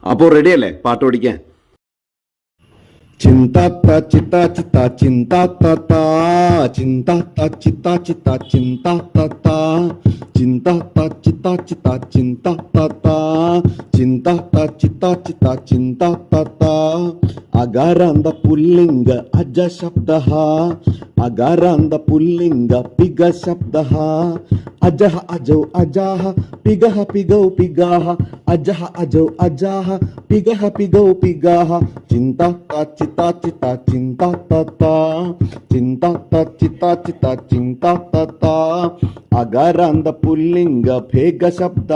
അപ്പോൾ റെഡിയല്ലേ പാട്ട് പഠിക്കാൻ? ചിന്താത്ത ചിത്ത ചിത്ത ചിന്താത്ത ചിന്താത്ത ചിത്ത ചിത്ത ചിന്താത്ത ചിന്താത്ത ചിത്ത ചിത്ത ചിന്താത്ത ചിന്താത്ത ചിത്ത ചിത്ത ചിന്താത്ത ಅಗಾರಾಂದ ಪುಲ್ಲಿಂಗ ಅಜ ಶಬ್ದ ಅಗಾರಾಂದ ಪುಲ್ಲಿಂಗ ಪಿಗ ಶಬ್ದ ಅಜಃ ಅಜೌ ಅಜಾಹ ಪಿಗಃ ಪಿಗೌ ಪಿಗಾಹ ಅಜಃ ಅಜೌ ಅಜಾಹ ಪಿಗಃ ಪಿಗೌ ಪಿಗಾಹ ಚಿಂತಾತ್ತ ಚಿತಾ ಚಿತಾ ಚಿಂತಾತ್ತ ಚಿಂತಾತ್ತ ಚಿತಾ ಚಿತಾ ಚಿಂತಾತ್ತ ಅಗಾರಾಂದ ಪುಲ್ಲಿಂಗ ಭೇಗ ಶಬ್ದ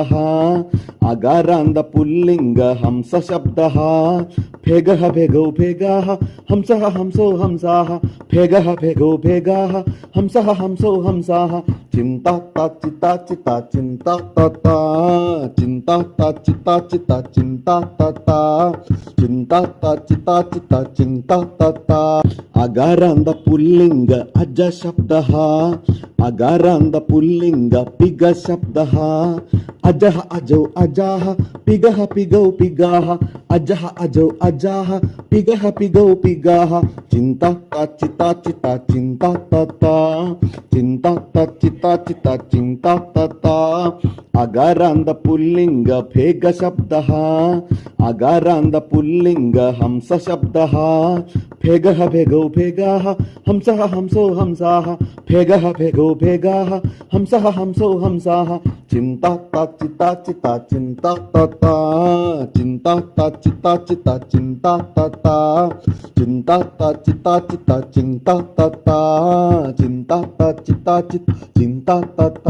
ಅಗಾರಾಂದ ಪುಲ್ಲಿಂಗ ಹಂಸ ಶಬ್ದ ಭೇಗಃ ಭೇಗೌ ಭೇಗಾಹ ಹಂಸಃ ಹಂಸೋ ಹಂಸಾಹ ಭೇಗಃ ಭೇಗೌ ಭೇಗಾಹ ಹಂಸಃ ಹಂಸೋ ಹಂಸಾಹ ಚಿಂತಾತ್ತ ಚಿತಾ ಚಿತಾ ಚಿಂತಾತ್ತ ಚಿಂತಾತ್ತ ಚಿತಾ ಚಿತಾ ಚಿಂತಾತ್ತ ಚಿಂತಾತ್ತ ಚಿತಾ ಚಿತಾ ಚಿಂತಾತ್ತ ಅಗಾರಾಂದ ಪುಲ್ಲಿಂಗ ಅಜ ಶಬ್ದ ಅಗಾರಾಂದ ಪುಲ್ಲಿಂಗ ಪಿಗ ಶಬ್ದ ಅಜಃ ಅಜೌ ಅಜಾಹ ಪಿಗಃ ಪಿಗೌ ಪಿಗಾಹ ಅಜಃ ಅಜೌ ಅಜಾಹ ಪಿಗಃ ಪಿಗೌ ಪಿಗಾಹ ಚಿಂತಾತ್ತ ಚಿತಾ ಚಿತಾ ಚಿಂತಾತ್ತ ಚಿಂತಾತ್ತ ಚಿತಾ ಚಿತಾ ಚಿಂತಾತ್ತ ಅಗಾರಾಂದ ಪುಲ್ಲಿಂಗ ಭೇಗ ಶಬ್ದ ಅಗಾರಾಂದ ಪುಲ್ಲಿಂಗ ಹಂಸ ಶಬ್ದ ಭೇಗಃ ಭೇಗೌ ಭೇಗಾಹ ಹಂಸಃ ಹಂಸೋ ಹಂಸಾಹ ಭೇಗಃ ಭೇಗೌ ಭೇಗಾಹ ಹಂಸಃ ಹಂಸೋ ಹಂಸಾಹ ಚಿಂತಾತ್ತ ಚಿತಾ ಚಿತಾ ಚಿಂತಾತ್ತ ಚಿಂತಾತ್ತ ಚಿತಾ ಚಿತಾ ಚಿಂತಾತ್ತ ಚಿಂತಾತ್ತ ಚಿತಾ ಚಿತಾ ಚಿಂತಾತ್ತ ಚಿಂತಾತ್ತ ಚಿತಾ ಚಿತ್ ಚಿಂತಾತ್ತ